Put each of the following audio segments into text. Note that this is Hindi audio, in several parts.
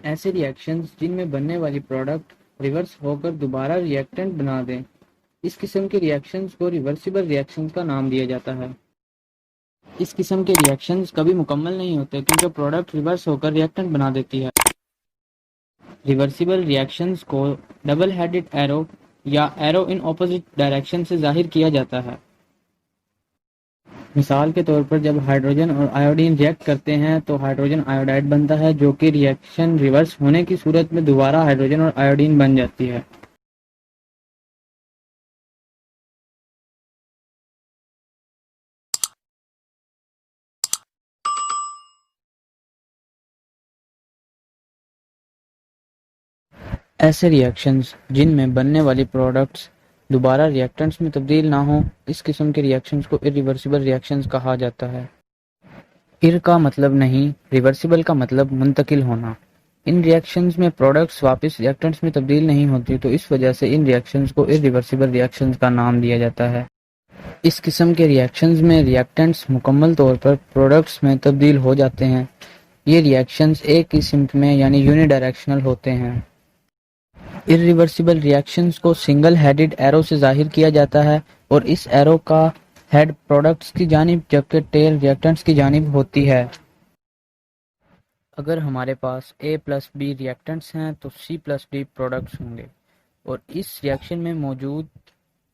ऐसे रिएक्शंस जिनमें बनने वाली प्रोडक्ट रिवर्स होकर दोबारा रिएक्टेंट बना दें, इस किस्म के रिएक्शंस को रिवर्सिबल रिएक्शंस का नाम दिया जाता है। इस किस्म के रिएक्शंस कभी मुकम्मल नहीं होते क्योंकि प्रोडक्ट रिवर्स होकर रिएक्टेंट बना देती है। रिवर्सिबल रिएक्शंस को डबल हेडेड एरो या एरो इन ऑपोजिट डायरेक्शन से जाहिर किया जाता है। मिसाल के तौर पर जब हाइड्रोजन और आयोडीन रिएक्ट करते हैं तो हाइड्रोजन आयोडाइड बनता है, जो कि रिएक्शन रिवर्स होने की सूरत में दोबारा हाइड्रोजन और आयोडीन बन जाती है। ऐसे रिएक्शंस जिनमें बनने वाली प्रोडक्ट्स दोबारा रिएक्टेंट्स में तब्दील ना हों, इस किस्म के रिएक्शंस को इरिवर्सिबल रिएक्शंस कहा जाता है। इर का मतलब नहीं, रिवर्सिबल का मतलब मुंतकिल होना। इन रिएक्शंस में प्रोडक्ट्स वापस रिएक्टेंट्स में तब्दील नहीं होती, तो इस वजह से इन रिएक्शंस को इरिवर्सिबल रिएक्शंस का नाम दिया जाता है। इस किस्म के रिएक्शंस में रिएक्टेंट्स मुकम्मल तौर पर प्रोडक्ट्स में तब्दील हो जाते हैं। ये रिएक्शंस एक ही सिमत में यानी यूनिडायरेक्शनल होते हैं। इरिवर्सिबल रिएक्शंस को सिंगल हेडेड एरो से जाहिर किया जाता है और इस एरो का हेड प्रोडक्ट्स की जानिब जबकि टेल रिएक्टेंट्स की जानिब होती है। अगर हमारे पास A प्लस बी रिएक्टेंट्स हैं तो C प्लस डी प्रोडक्ट्स होंगे और इस रिएक्शन में मौजूद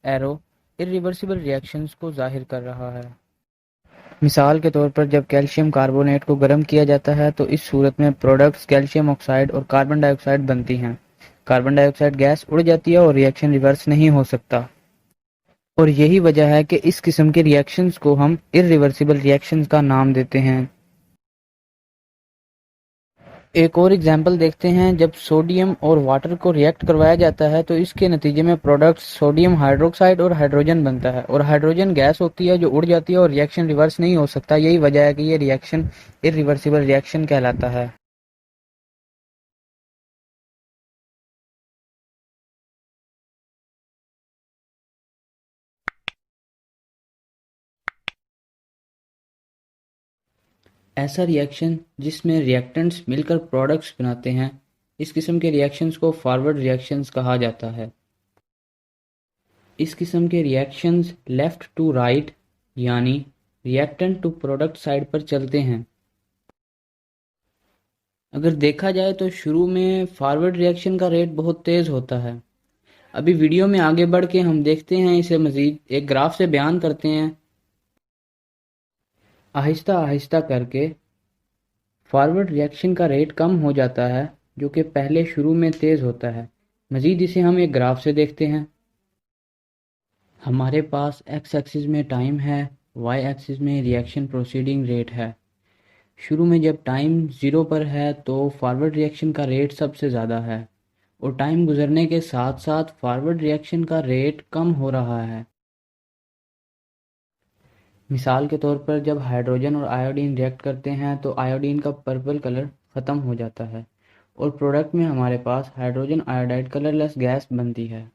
एरो इरिवर्सिबल रिएक्शंस को जाहिर कर रहा है। मिसाल के तौर पर जब कैल्शियम कार्बोनेट को गर्म किया जाता है तो इस सूरत में प्रोडक्ट्स कैल्शियम ऑक्साइड और कार्बन डाइऑक्साइड बनती हैं। कार्बन डाइऑक्साइड गैस उड़ जाती है और रिएक्शन रिवर्स नहीं हो सकता, और यही वजह है कि इस किस्म के रिएक्शंस को हम इरिवर्सिबल रिएक्शंस का नाम देते हैं। एक और एग्जांपल देखते हैं। जब सोडियम और वाटर को रिएक्ट करवाया जाता है तो इसके नतीजे में प्रोडक्ट सोडियम हाइड्रोक्साइड और हाइड्रोजन बनता है, और हाइड्रोजन गैस होती है जो उड़ जाती है और रिएक्शन रिवर्स नहीं हो सकता। यही वजह है कि ये रिएक्शन इरिवर्सिबल रिएक्शन कहलाता है। ऐसा रिएक्शन जिसमें रिएक्टेंट्स मिलकर प्रोडक्ट्स बनाते हैं, इस किस्म के रिएक्शंस को फॉरवर्ड रिएक्शंस कहा जाता है। इस किस्म के रिएक्शंस लेफ्ट टू राइट यानी रिएक्टेंट टू प्रोडक्ट साइड पर चलते हैं। अगर देखा जाए तो शुरू में फॉरवर्ड रिएक्शन का रेट बहुत तेज़ होता है। अभी वीडियो में आगे बढ़ के हम देखते हैं, इसे मज़ीद एक ग्राफ से बयान करते हैं। आहिस्ता आहिस्ता करके फॉरवर्ड रिएक्शन का रेट कम हो जाता है, जो कि पहले शुरू में तेज़ होता है। मज़ीद इसे हम एक ग्राफ से देखते हैं। हमारे पास एक्स एक्सिस में टाइम है, वाई एक्सिस में रिएक्शन प्रोसीडिंग रेट है। शुरू में जब टाइम 0 पर है तो फॉरवर्ड रिएक्शन का रेट सबसे ज़्यादा है, और टाइम गुजरने के साथ साथ फॉरवर्ड रिएक्शन का रेट कम हो रहा है। मिसाल के तौर पर जब हाइड्रोजन और आयोडीन रिएक्ट करते हैं तो आयोडीन का पर्पल कलर ख़त्म हो जाता है और प्रोडक्ट में हमारे पास हाइड्रोजन आयोडाइड कलरलेस गैस बनती है।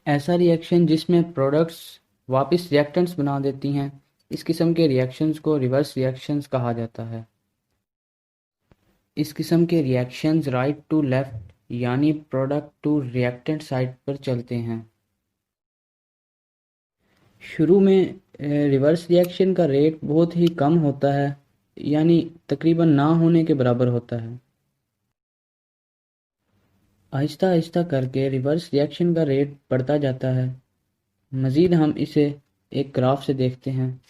ऐसा रिएक्शन जिसमें प्रोडक्ट्स वापस रिएक्टेंट्स बना देती हैं, इस किस्म के रिएक्शंस को रिवर्स रिएक्शंस कहा जाता है। इस किस्म के रिएक्शंस राइट टू लेफ्ट यानी प्रोडक्ट टू रिएक्टेंट साइड पर चलते हैं। शुरू में रिवर्स रिएक्शन का रेट बहुत ही कम होता है, यानी तकरीबन ना होने के बराबर होता है। आहिस्ता आहिस्ता करके रिवर्स रिएक्शन का रेट बढ़ता जाता है। मज़ीद हम इसे एक ग्राफ से देखते हैं।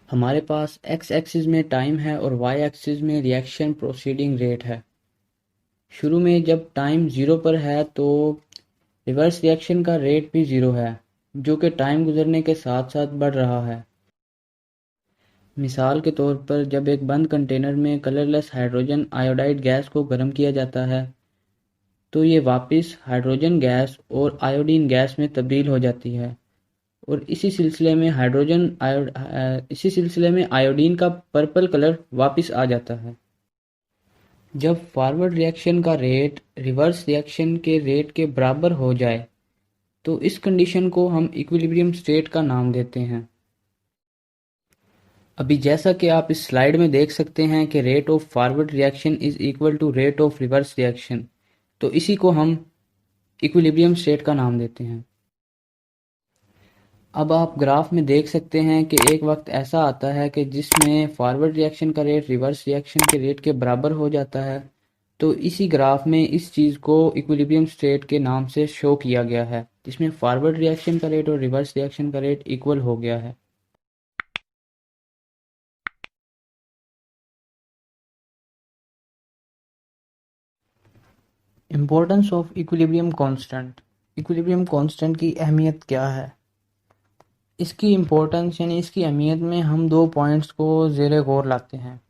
हमारे पास एक्स एक्सिस में टाइम है और वाई एक्सिस में रिएक्शन प्रोसीडिंग रेट है। शुरू में जब टाइम 0 पर है तो रिवर्स रिएक्शन का रेट भी 0 है, जो कि टाइम गुजरने के साथ साथ बढ़ रहा है। मिसाल के तौर पर जब एक बंद कंटेनर में कलरलेस हाइड्रोजन आयोडाइड गैस को गर्म किया जाता है तो ये वापस हाइड्रोजन गैस और आयोडीन गैस में तब्दील हो जाती है, और इसी सिलसिले में आयोडीन का पर्पल कलर वापस आ जाता है। जब फॉरवर्ड रिएक्शन का रेट रिवर्स रिएक्शन के रेट के बराबर हो जाए तो इस कंडीशन को हम इक्विलिब्रियम स्टेट का नाम देते हैं। अभी जैसा कि आप इस स्लाइड में देख सकते हैं कि rate of forward reaction is equal to rate of reverse reaction, तो इसी को हम इक्विलिब्रियम स्टेट का नाम देते हैं। अब आप ग्राफ में देख सकते हैं कि एक वक्त ऐसा आता है कि जिसमें फॉरवर्ड रिएक्शन का रेट रिवर्स रिएक्शन के रेट के बराबर हो जाता है, तो इसी ग्राफ में इस चीज़ को इक्विलिब्रियम स्टेट के नाम से शो किया गया है, जिसमें फॉरवर्ड रिएक्शन का रेट और रिवर्स रिएक्शन का रेट इक्वल हो गया है। Importance of equilibrium constant. Equilibrium constant की अहमियत क्या है? इसकी इम्पोर्टेंस यानी इसकी अहमियत में हम दो पॉइंट्स को ज़ेरे गौर लाते हैं।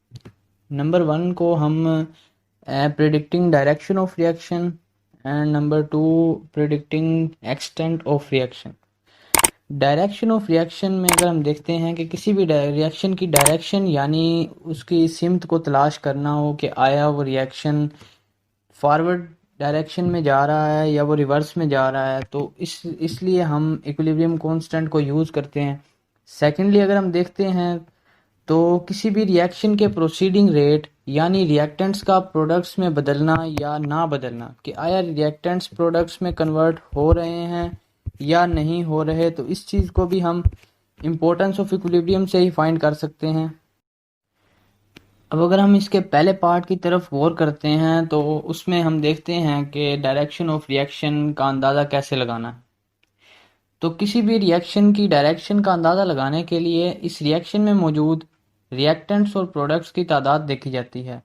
नंबर वन को हम predicting direction of reaction and number two predicting extent of reaction. Direction of reaction में अगर हम देखते हैं कि किसी भी रिएक्शन की डायरेक्शन यानी उसकी सिमत को तलाश करना हो कि आया वो रिएक्शन फॉरवर्ड डायरेक्शन में जा रहा है या वो रिवर्स में जा रहा है, तो इसलिए हम इक्विलिब्रियम कांस्टेंट को यूज़ करते हैं। सेकेंडली अगर हम देखते हैं तो किसी भी रिएक्शन के प्रोसीडिंग रेट यानी रिएक्टेंट्स का प्रोडक्ट्स में बदलना या ना बदलना, कि आया रिएक्टेंट्स प्रोडक्ट्स में कन्वर्ट हो रहे हैं या नहीं हो रहे, तो इस चीज़ को भी हम इम्पोर्टेंस ऑफ इक्विलिब्रियम से ही फाइंड कर सकते हैं। अब अगर हम इसके पहले पार्ट की तरफ गौर करते हैं तो उसमें हम देखते हैं कि डायरेक्शन ऑफ रिएक्शन का अंदाज़ा कैसे लगाना है। तो किसी भी रिएक्शन की डायरेक्शन का अंदाज़ा लगाने के लिए इस रिएक्शन में मौजूद रिएक्टेंट्स और प्रोडक्ट्स की तादाद देखी जाती है।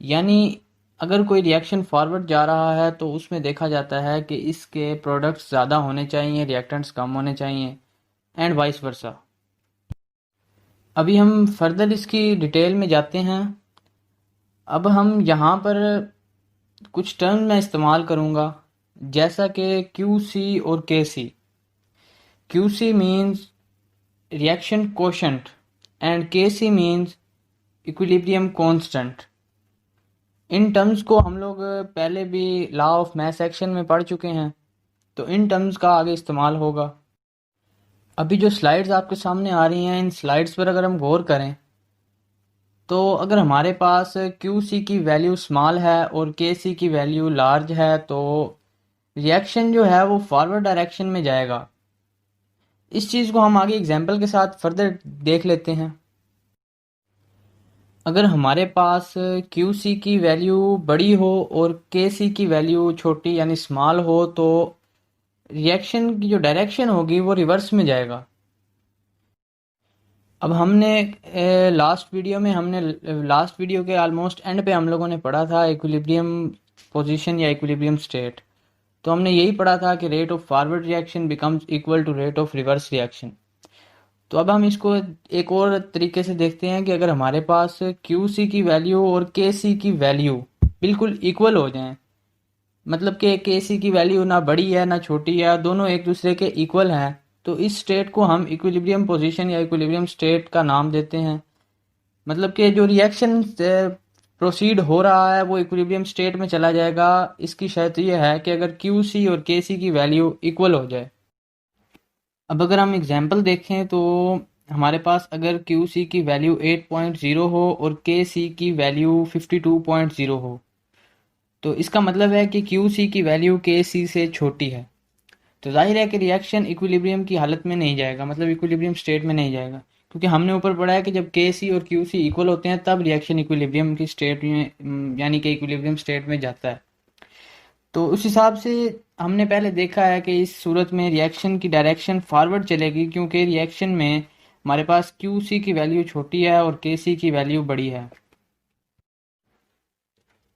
यानी अगर कोई रिएक्शन फॉरवर्ड जा रहा है तो उसमें देखा जाता है कि इसके प्रोडक्ट्स ज़्यादा होने चाहिए, रिएक्टेंट्स कम होने चाहिए, एंड वाइस वर्सा। अभी हम फर्दर इसकी डिटेल में जाते हैं। अब हम यहाँ पर कुछ टर्म मैं इस्तेमाल करूँगा, जैसा कि क्यू सी और K C. Q C means reaction quotient and K C means equilibrium constant. इन टर्म्स को हम लोग पहले भी लॉ ऑफ मैथ सेक्शन में पढ़ चुके हैं, तो इन टर्म्स का आगे इस्तेमाल होगा। अभी जो स्लाइड्स आपके सामने आ रही हैं, इन स्लाइड्स पर अगर हम गौर करें तो अगर हमारे पास क्यू सी की वैल्यू स्मॉल है और के सी की वैल्यू लार्ज है, तो रिएक्शन जो है वो फॉरवर्ड डायरेक्शन में जाएगा। इस चीज़ को हम आगे एग्जांपल के साथ फर्दर देख लेते हैं। अगर हमारे पास क्यू सी की वैल्यू बड़ी हो और के सी की वैल्यू छोटी यानी स्मॉल हो, तो रिएक्शन की जो डायरेक्शन होगी वो रिवर्स में जाएगा। अब हमने लास्ट वीडियो के ऑलमोस्ट एंड पे हम लोगों ने पढ़ा था इक्विलिब्रियम पोजीशन या इक्विलिब्रियम स्टेट। तो हमने यही पढ़ा था कि rate of forward reaction becomes equal to rate of reverse reaction. तो अब हम इसको एक और तरीके से देखते हैं कि अगर हमारे पास क्यू सी की वैल्यू और के सी की वैल्यू बिल्कुल इक्वल हो जाएं, मतलब कि के सी की वैल्यू ना बड़ी है ना छोटी है, दोनों एक दूसरे के इक्वल हैं, तो इस स्टेट को हम इक्विलिब्रियम पोजीशन या इक्विलिब्रियम स्टेट का नाम देते हैं। मतलब कि जो रिएक्शन प्रोसीड हो रहा है वो इक्विलिब्रियम स्टेट में चला जाएगा। इसकी शर्त यह है कि अगर क्यू सी और के सी की वैल्यू इक्वल हो जाए। अब अगर हम एग्जांपल देखें तो हमारे पास अगर क्यू सी की वैल्यू 8.0 हो और के सी की वैल्यू 52.0 हो, तो इसका मतलब है कि क्यू सी की वैल्यू के सी से छोटी है, तो जाहिर है कि रिएक्शन इक्विलिब्रियम की हालत में नहीं जाएगा, मतलब इक्विलिब्रियम स्टेट में नहीं जाएगा, क्योंकि हमने ऊपर पढ़ा है कि जब के सी और क्यू सी इक्वल होते हैं तब रिएक्शन इक्विलिब्रियम की स्टेट में यानी कि इक्विलिब्रियम स्टेट में जाता है। तो उस हिसाब से हमने पहले देखा है कि इस सूरत में रिएक्शन की डायरेक्शन फॉरवर्ड चलेगी, क्योंकि रिएक्शन में हमारे पास क्यू सी की वैल्यू छोटी है और के सी की वैल्यू बड़ी है।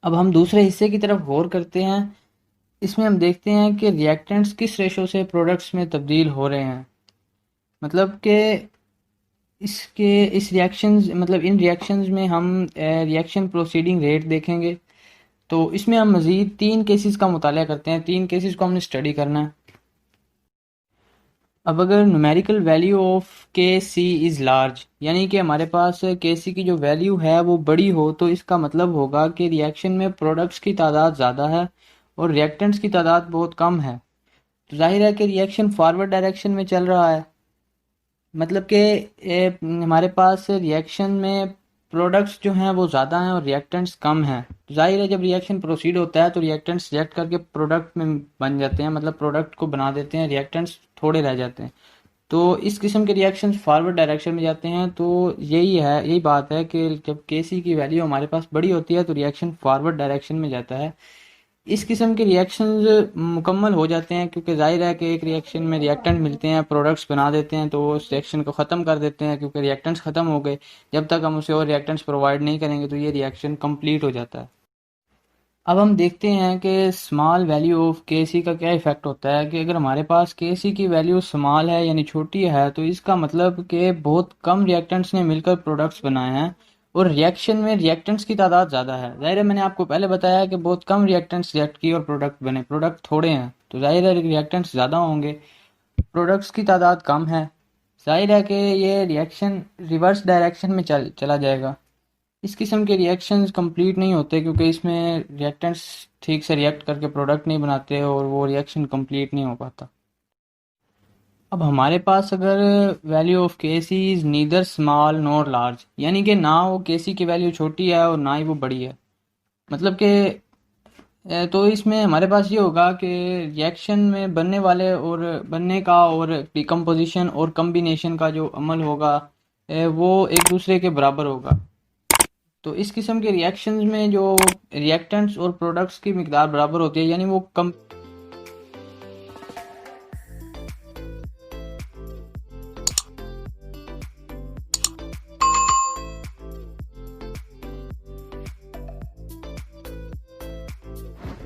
अब हम दूसरे हिस्से की तरफ गौर करते हैं। इसमें हम देखते हैं कि रिएक्टेंट्स किस रेशो से प्रोडक्ट्स में तब्दील हो रहे हैं। मतलब कि इन रिएक्शंस में हम रिएक्शन प्रोसीडिंग रेट देखेंगे। तो इसमें हम मज़ीद 3 केसेस का मुताला करते हैं, 3 केसेस को हमने स्टडी करना है। अब अगर numerical value of K C is large, यानी कि हमारे पास के सी की जो वैल्यू है वो बड़ी हो, तो इसका मतलब होगा कि रिएक्शन में प्रोडक्ट्स की तादाद ज़्यादा है और रिएक्टेंट्स की तादाद बहुत कम है। तो जाहिर है कि रिएक्शन फॉरवर्ड डायरेक्शन में चल रहा है। मतलब कि हमारे पास रिएक्शन में प्रोडक्ट्स जो हैं वो ज़्यादा हैं और रिएक्टेंट्स कम हैं। तो जाहिर है जब रिएक्शन प्रोसीड होता है तो रिएक्टेंट्स रिएक्ट करके प्रोडक्ट में बन जाते हैं, मतलब प्रोडक्ट को बना देते हैं, रिएक्टेंट्स थोड़े रह जाते हैं। तो इस किस्म के रिएक्शंस फॉरवर्ड डायरेक्शन में जाते हैं। तो यही बात है कि जब केसी की वैल्यू हमारे पास बड़ी होती है तो रिएक्शन फॉरवर्ड डायरेक्शन में जाता है। इस किस्म के रिएक्शंस मुकम्मल हो जाते हैं क्योंकि जाहिर है कि एक रिएक्शन में रिएक्टेंट मिलते हैं, प्रोडक्ट्स बना देते हैं, तो वो उस रिएक्शन को ख़त्म कर देते हैं क्योंकि रिएक्टेंट्स ख़त्म हो गए। जब तक हम उसे और रिएक्टेंट्स प्रोवाइड नहीं करेंगे तो ये रिएक्शन कंप्लीट हो जाता है। अब हम देखते हैं कि स्मॉल वैल्यू ऑफ के सी का क्या इफ़ेक्ट होता है कि अगर हमारे पास के सी की वैल्यू स्मॉल है यानी छोटी है तो इसका मतलब कि बहुत कम रिएक्टेंट्स ने मिलकर प्रोडक्ट्स बनाए हैं और रिएक्शन में रिएक्टेंट्स की तादाद ज़्यादा है। ज़ाहिर है मैंने आपको पहले बताया कि बहुत कम रिएक्टेंट्स रिएक्ट की और प्रोडक्ट बने, प्रोडक्ट थोड़े हैं तो जाहिर है रिएक्टेंट्स ज़्यादा होंगे, प्रोडक्ट्स की तादाद कम है। जाहिर है कि ये रिएक्शन रिवर्स डायरेक्शन में चला जाएगा। इस किस्म के रिएक्शंस कंप्लीट नहीं होते क्योंकि इसमें रिएक्टेंट्स ठीक से रिएक्ट करके प्रोडक्ट नहीं बनाते और वो रिएक्शन कंप्लीट नहीं हो पाता। अब हमारे पास अगर value of K C is neither small nor large, यानी कि ना वो के सी की वैल्यू छोटी है और ना ही वो बड़ी है, मतलब कि तो इसमें हमारे पास ये होगा कि रिएक्शन में बनने वाले और बनने का और डिकम्पोजिशन और कम्बिनेशन का जो अमल होगा वो एक दूसरे के बराबर होगा। तो इस किस्म के रिएक्शंस में जो रिएक्टेंट्स और प्रोडक्ट्स की मिकदार बराबर होती है, यानी वो कम।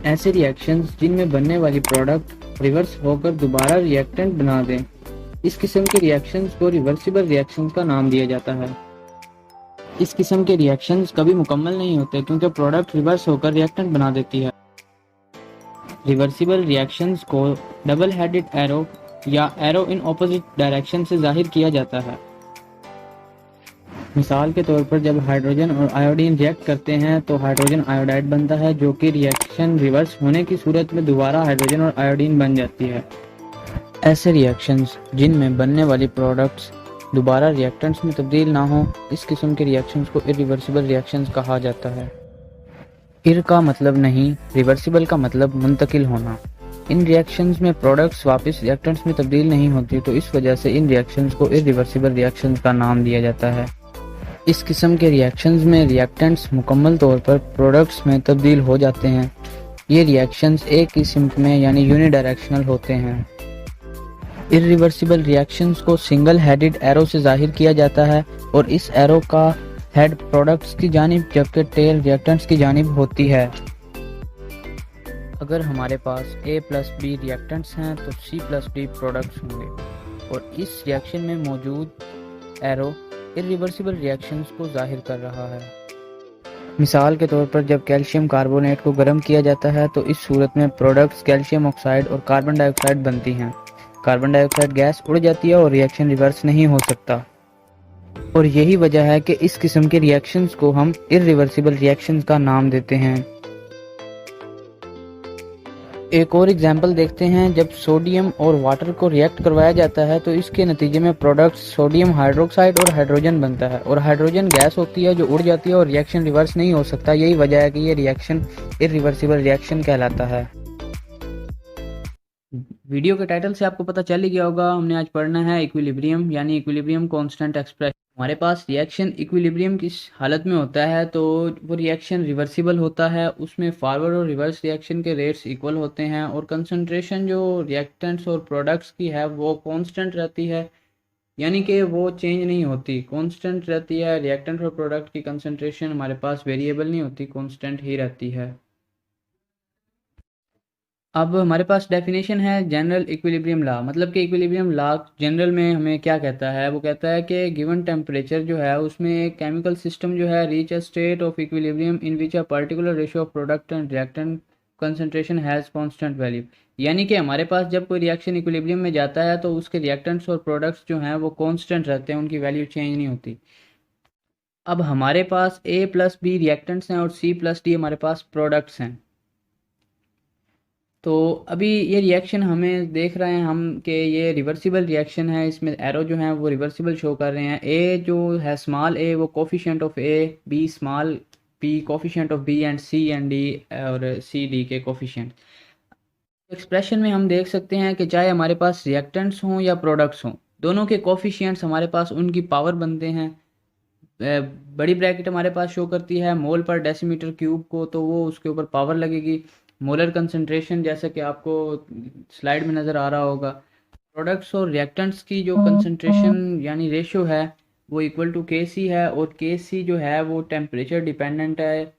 ऐसे रिएक्शंस जिनमें बनने वाली प्रोडक्ट रिवर्स होकर दोबारा रिएक्टेंट बना दें, इस किस्म के रिएक्शंस को रिवर्सिबल रिएक्शंस का नाम दिया जाता है। इस किस्म के रिएक्शंस कभी मुकम्मल नहीं होते क्योंकि प्रोडक्ट रिवर्स होकर रिएक्टेंट बना देती है। रिवर्सिबल रिएक्शंस को डबल हेडेड एरो या एरो इन ऑपोजिट डायरेक्शन से जाहिर किया जाता है। मिसाल के तौर पर जब हाइड्रोजन और आयोडीन रिएक्ट करते हैं तो हाइड्रोजन आयोडाइड बनता है, जो कि रिएक्शन रिवर्स होने की सूरत में दोबारा हाइड्रोजन और आयोडीन बन जाती है। ऐसे रिएक्शंस जिनमें बनने वाली प्रोडक्ट्स दोबारा रिएक्टेंट्स में तब्दील ना हो, इस किस्म के रिएक्शंस को इरिवर्सिबल रिएक्शंस कहा जाता है। इर का मतलब नहीं, रिवर्सिबल का मतलब मुंतकिल होना। इन रिएक्शंस में प्रोडक्ट्स वापस रिएक्टेंट्स में तब्दील नहीं होती, तो इस वजह से इन रिएक्शंस को इरिवर्सिबल रिएक्शंस का नाम दिया जाता है। इस किस्म के रिएक्शंस में रिएक्टेंट्स मुकम्मल तौर पर प्रोडक्ट्स में तब्दील हो जाते हैं। ये रिएक्शंस एक ही सिम्त में यानी यूनिडायरेक्शनल होते हैं। इरिवर्सिबल रिएक्शंस को सिंगल हेडेड एरो से जाहिर किया जाता है और इस एरो का हेड प्रोडक्ट्स की जानिब जबकि टेल रिएक्टेंट्स की जानिब होती है। अगर हमारे पास A प्लस बी रिएक्टेंट्स हैं तो C प्लस डी प्रोडक्ट्स होंगे और इस रिएक्शन में मौजूद एरो इरिवर्सिबल रिएक्शंस को जाहिर कर रहा है। मिसाल के तौर पर जब कैल्शियम कार्बोनेट को गर्म किया जाता है तो इस सूरत में प्रोडक्ट्स कैल्शियम ऑक्साइड और कार्बन डाइऑक्साइड बनती हैं। कार्बन डाइऑक्साइड गैस उड़ जाती है और रिएक्शन रिवर्स नहीं हो सकता, और यही वजह है कि इस किस्म के रिएक्शंस को हम इरिवर्सिबल रिएक्शंस का नाम देते हैं। एक और एग्जांपल देखते हैं। जब सोडियम और वाटर को रिएक्ट करवाया जाता है तो इसके नतीजे में प्रोडक्ट सोडियम हाइड्रोक्साइड और हाइड्रोजन बनता है, और हाइड्रोजन गैस होती है जो उड़ जाती है और रिएक्शन रिवर्स नहीं हो सकता। यही वजह है कि ये रिएक्शन इरिवर्सिबल रिएक्शन कहलाता है। वीडियो के टाइटल से आपको पता चल ही गया होगा, हमने आज पढ़ना है इक्विलिब्रियम यानी इक्विलिब्रियम कांस्टेंट एक्सप्रेशन। हमारे पास रिएक्शन इक्विलिब्रियम किस हालत में होता है तो वो रिएक्शन रिवर्सिबल होता है, उसमें फॉरवर्ड और रिवर्स रिएक्शन के रेट्स इक्वल होते हैं और कंसंट्रेशन जो रिएक्टेंट्स और प्रोडक्ट्स की है वो कांस्टेंट रहती है, यानी कि वो चेंज नहीं होती, कांस्टेंट रहती है। रिएक्टेंट और प्रोडक्ट की कंसंट्रेशन हमारे पास वेरिएबल नहीं होती, कांस्टेंट ही रहती है। अब हमारे पास डेफिनेशन है जनरल इक्विलिब्रियम लॉ, मतलब कि इक्विलिब्रियम लॉ जनरल में हमें क्या कहता है, वो कहता है कि गिवन टेम्परेचर जो है उसमें एक केमिकल सिस्टम जो है reach a state of equilibrium in which a particular ratio of product and reactant concentration has constant value. यानी कि हमारे पास जब कोई रिएक्शन इक्विलिब्रियम में जाता है तो उसके रिएक्टेंट्स और प्रोडक्ट्स जो हैं वो कांस्टेंट रहते हैं, उनकी वैल्यू चेंज नहीं होती। अब हमारे पास A प्लस बी रिएक्टेंट्स हैं और C प्लस डी हमारे पास प्रोडक्ट्स हैं। तो अभी ये रिएक्शन हमें देख रहे हैं हम कि ये रिवर्सिबल रिएक्शन है, इसमें एरो जो हैं वो रिवर्सिबल शो कर रहे हैं। ए जो है स्मॉल ए वो coefficient of A, B small B coefficient of B, and C and D और सी डी के कोफिशिएंट। एक्सप्रेशन में हम देख सकते हैं कि चाहे हमारे पास रिएक्टेंट्स हों या प्रोडक्ट्स हों, दोनों के कोफिशिएंट्स हमारे पास उनकी पावर बनते हैं। बड़ी ब्रैकेट हमारे पास शो करती है मोल पर डेसीमीटर क्यूब को, तो वो उसके ऊपर पावर लगेगी। मोलर कंसंट्रेशन जैसा कि आपको स्लाइड में नज़र आ रहा होगा। प्रोडक्ट्स और रिएक्टेंट्स की जो कंसंट्रेशन यानी रेशियो है वो इक्वल टू के सी है, और के सी जो है वो टेम्परेचर डिपेंडेंट है,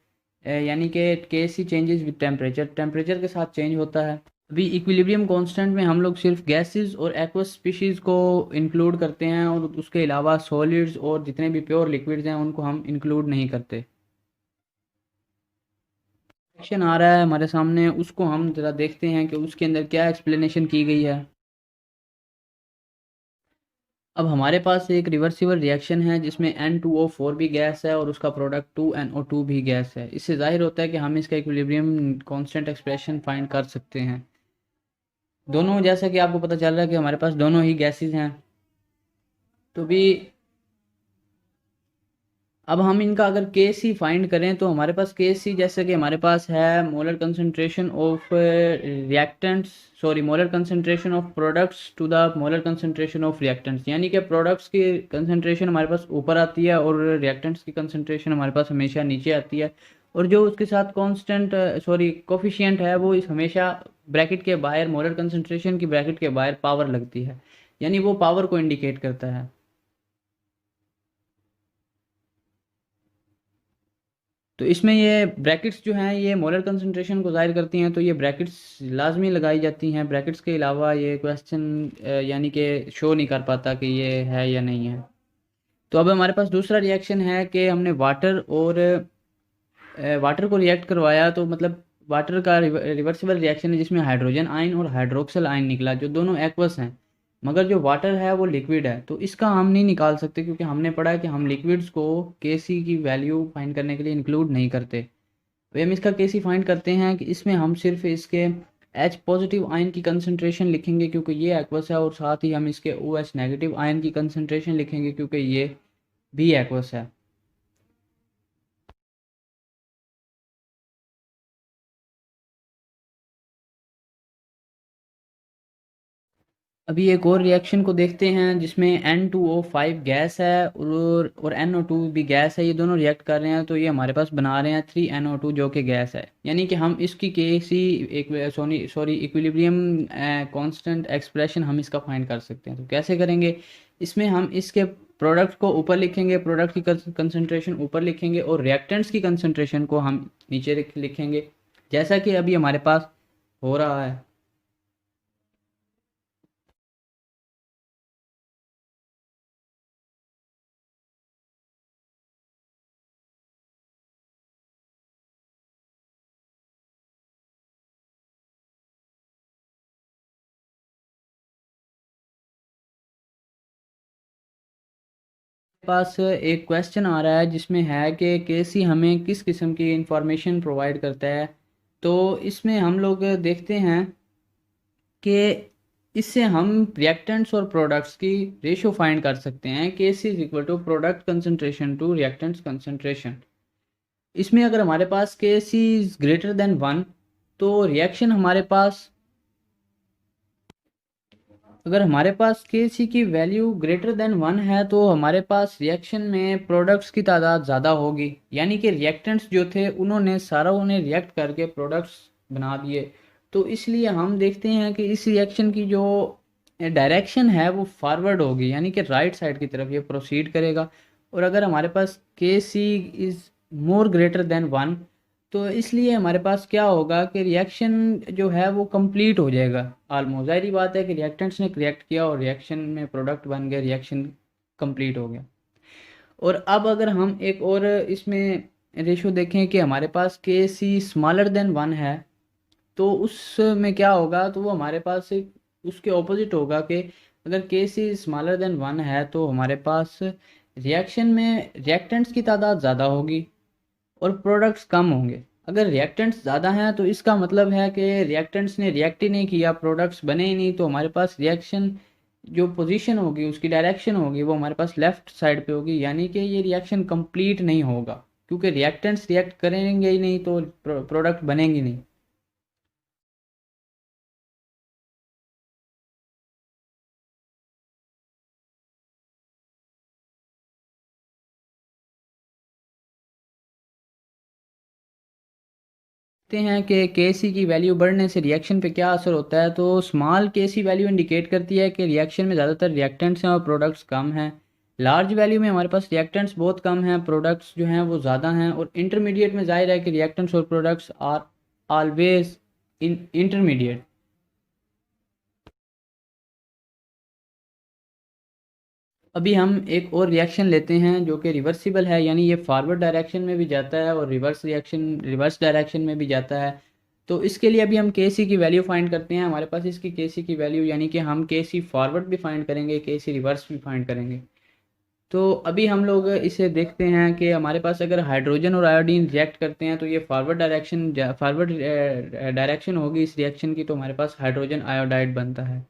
यानी कि के सी चेंजेस विद टेम्परेचर, टेम्परेचर के साथ चेंज होता है। अभी इक्विलिब्रियम कांस्टेंट में हम लोग सिर्फ गैसेस और एक्वस स्पीशीज़ को इंक्लूड करते हैं, और उसके अलावा सॉलिड्स और जितने भी प्योर लिक्विड्स हैं उनको हम इंक्लूड नहीं करते। क्वेश्चन आ रहा है हमारे सामने, उसको हम ज़रा देखते हैं कि उसके अंदर क्या एक्सप्लेनेशन की गई है। अब हमारे पास एक रिवर्सिबल रिएक्शन है जिसमें N2O4 भी गैस है और उसका प्रोडक्ट 2NO2 भी गैस है। इससे जाहिर होता है कि हम इसका इक्विलिब्रियम कांस्टेंट एक्सप्रेशन फाइंड कर सकते हैं। दोनों, जैसा कि आपको पता चल रहा है कि हमारे पास दोनों ही गैसेस हैं, तो भी अब हम इनका अगर के सी फाइंड करें तो हमारे पास के सी जैसे कि हमारे पास है molar concentration of reactants, sorry molar concentration of products to the molar concentration of reactants, यानी कि प्रोडक्ट्स की कंसंट्रेशन हमारे पास ऊपर आती है और रिएक्टेंट्स की कंसंट्रेशन हमारे पास हमेशा नीचे आती है। और जो उसके साथ कांस्टेंट सॉरी कोफिशिएंट है वो इस हमेशा ब्रैकेट के बाहर, मोलर कंसंट्रेशन की ब्रैकेट के बाहर पावर लगती है, यानी वो पावर को इंडिकेट करता है। तो इसमें ये ब्रैकेट्स जो हैं ये मोलर कंसंट्रेशन को ज़ाहिर करती हैं, तो ये ब्रैकेट्स लाजमी लगाई जाती हैं। ब्रैकेट्स के अलावा ये क्वेश्चन यानी कि शो नहीं कर पाता कि ये है या नहीं है। तो अब हमारे पास दूसरा रिएक्शन है कि हमने वाटर और वाटर को रिएक्ट करवाया, तो मतलब वाटर का रिवर्सिबल रिएक्शन है जिसमें हाइड्रोजन आयन और हाइड्रोक्सल आयन निकला, जो दोनों एक्वस हैं। मगर जो वाटर है वो लिक्विड है, तो इसका हम नहीं निकाल सकते क्योंकि हमने पढ़ा है कि हम लिक्विड्स को के सी की वैल्यू फाइंड करने के लिए इंक्लूड नहीं करते। तो हम इसका के सी फाइंड करते हैं कि इसमें हम सिर्फ इसके एच पॉजिटिव आयन की कंसंट्रेशन लिखेंगे क्योंकि ये एक्वस है, और साथ ही हम इसके ओ एच नेगेटिव आयन की कंसंट्रेशन लिखेंगे क्योंकि ये भी एक्वस है। अभी एक और रिएक्शन को देखते हैं जिसमें N2O5 गैस है और NO2 भी गैस है, ये दोनों रिएक्ट कर रहे हैं, तो ये हमारे पास बना रहे हैं 3NO2 जो कि गैस है। यानी कि हम इसकी के सी एक सॉरी इक्विलिब्रियम कांस्टेंट एक्सप्रेशन हम इसका फाइंड कर सकते हैं। तो कैसे करेंगे, इसमें हम इसके प्रोडक्ट को ऊपर लिखेंगे, प्रोडक्ट की कंसंट्रेशन ऊपर लिखेंगे, और रिएक्टेंट्स की कंसंट्रेशन को हम नीचे लिखेंगे, जैसा कि अभी हमारे पास हो रहा है। पास एक क्वेश्चन आ रहा है जिसमें है कि केसी हमें किस किस्म की इंफॉर्मेशन प्रोवाइड करता है। तो इसमें हम लोग देखते हैं कि इससे हम रिएक्टेंट्स और प्रोडक्ट्स की रेशियो फाइंड कर सकते हैं। KC is equal to product concentration to reactants concentration. इसमें अगर हमारे पास केसी इज ग्रेटर देन 1 तो रिएक्शन हमारे पास, अगर हमारे पास के सी की वैल्यू ग्रेटर देन 1 है तो हमारे पास रिएक्शन में प्रोडक्ट्स की तादाद ज़्यादा होगी, यानी कि रिएक्टेंट्स जो थे उन्होंने सारा उन्हें रिएक्ट करके प्रोडक्ट्स बना दिए। तो इसलिए हम देखते हैं कि इस रिएक्शन की जो डायरेक्शन है वो फॉरवर्ड होगी, यानी कि राइट साइड की तरफ ये प्रोसीड करेगा। और अगर हमारे पास के C is more greater than 1 तो इसलिए हमारे पास क्या होगा कि रिएक्शन जो है वो कंप्लीट हो जाएगा। ऑलमोस्ट ज़ाहिर बात है कि रिएक्टेंट्स ने रिएक्ट किया और रिएक्शन में प्रोडक्ट बन गया, रिएक्शन कंप्लीट हो गया। और अब अगर हम एक और इसमें रेशो देखें कि हमारे पास के सी स्मॉलर देन 1 है, तो उसमें क्या होगा, तो वो हमारे पास एक उसके ऑपोजिट होगा कि अगर के सी स्मॉलर देन 1 है तो हमारे पास रिएक्शन में रिएक्टेंट्स की तादाद ज़्यादा होगी और प्रोडक्ट्स कम होंगे। अगर रिएक्टेंट्स ज़्यादा हैं तो इसका मतलब है कि रिएक्टेंट्स ने रिएक्ट ही नहीं किया, प्रोडक्ट्स बने ही नहीं, तो हमारे पास रिएक्शन जो पोजीशन होगी, उसकी डायरेक्शन होगी, वो हमारे पास लेफ़्ट साइड पे होगी, यानी कि ये रिएक्शन कंप्लीट नहीं होगा, क्योंकि रिएक्टेंट्स रिएक्ट करेंगे ही नहीं तो प्रोडक्ट बनेंगे नहीं। देखते हैं कि के सी की वैल्यू बढ़ने से रिएक्शन पे क्या असर होता है। तो स्मॉल के सी वैल्यू इंडिकेट करती है कि रिएक्शन में ज़्यादातर रिएक्टेंट्स हैं और प्रोडक्ट्स कम हैं। लार्ज वैल्यू में हमारे पास रिएक्टेंट्स बहुत कम हैं, प्रोडक्ट्स जो हैं वो ज़्यादा हैं। और इंटरमीडिएट में जाहिर है कि रिएक्टेंट्स और products are always in intermediate. अभी हम एक और रिएक्शन लेते हैं जो कि रिवर्सिबल है, यानी ये फॉरवर्ड डायरेक्शन में भी जाता है और रिवर्स डायरेक्शन में भी जाता है। तो इसके लिए अभी हम के सी की वैल्यू फाइंड करते हैं। हमारे पास इसकी के सी की वैल्यू, यानी कि हम के सी फॉरवर्ड भी फाइंड करेंगे, के सी रिवर्स भी फाइंड करेंगे। तो अभी हम लोग इसे देखते हैं कि हमारे पास अगर हाइड्रोजन और आयोडीन रिएक्ट करते हैं तो ये फॉरवर्ड डायरेक्शन होगी इस रिएक्शन की, तो हमारे पास हाइड्रोजन आयोडाइड बनता है।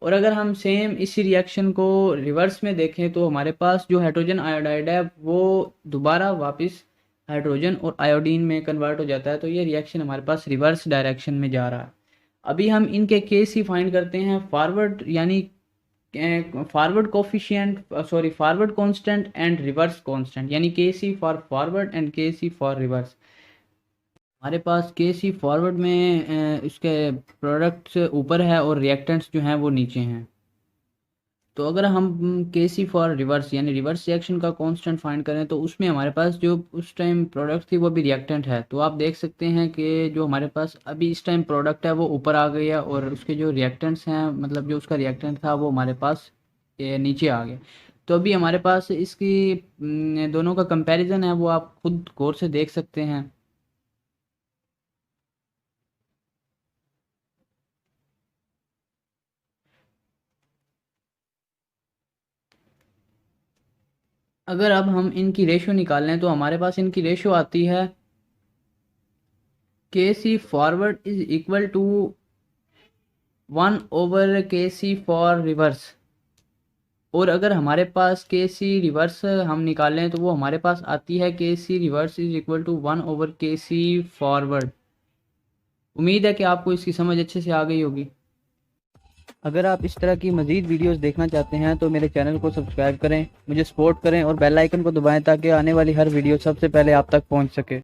और अगर हम सेम इसी रिएक्शन को रिवर्स में देखें तो हमारे पास जो हाइड्रोजन आयोडाइड है वो दोबारा वापस हाइड्रोजन और आयोडीन में कन्वर्ट हो जाता है, तो ये रिएक्शन हमारे पास रिवर्स डायरेक्शन में जा रहा है। अभी हम इनके केस ही फाइंड करते हैं। फॉरवर्ड यानी forward constant and reverse constant, यानी के सी for forward and K C for reverse. हमारे पास के सी फॉरवर्ड में इसके प्रोडक्ट्स ऊपर है और रिएक्टेंट्स जो हैं वो नीचे हैं। तो अगर हम के सी फॉर रिवर्स यानी रिवर्स रिएक्शन का कांस्टेंट फाइंड करें तो उसमें हमारे पास जो उस टाइम प्रोडक्ट थी वो भी रिएक्टेंट है। तो आप देख सकते हैं कि जो हमारे पास अभी इस टाइम प्रोडक्ट है वो ऊपर आ गई है और उसके जो रिएक्टेंट्स हैं, मतलब जो उसका रिएक्टेंट था वो हमारे पास नीचे आ गए। तो अभी हमारे पास इसकी दोनों का कंपैरिजन है, वो आप खुद गौर से देख सकते हैं। अगर अब हम इनकी रेशो निकाल लें तो हमारे पास इनकी रेशो आती है K C forward is equal to 1/के सी फॉर रिवर्स। और अगर हमारे पास के सी रिवर्स हम निकालें तो वो हमारे पास आती है K C reverse is equal to 1/के सी फॉरवर्ड। उम्मीद है कि आपको इसकी समझ अच्छे से आ गई होगी। अगर आप इस तरह की मज़ीद वीडियोस देखना चाहते हैं तो मेरे चैनल को सब्सक्राइब करें, मुझे सपोर्ट करें और बेल आइकन को दबाएं ताकि आने वाली हर वीडियो सबसे पहले आप तक पहुंच सके।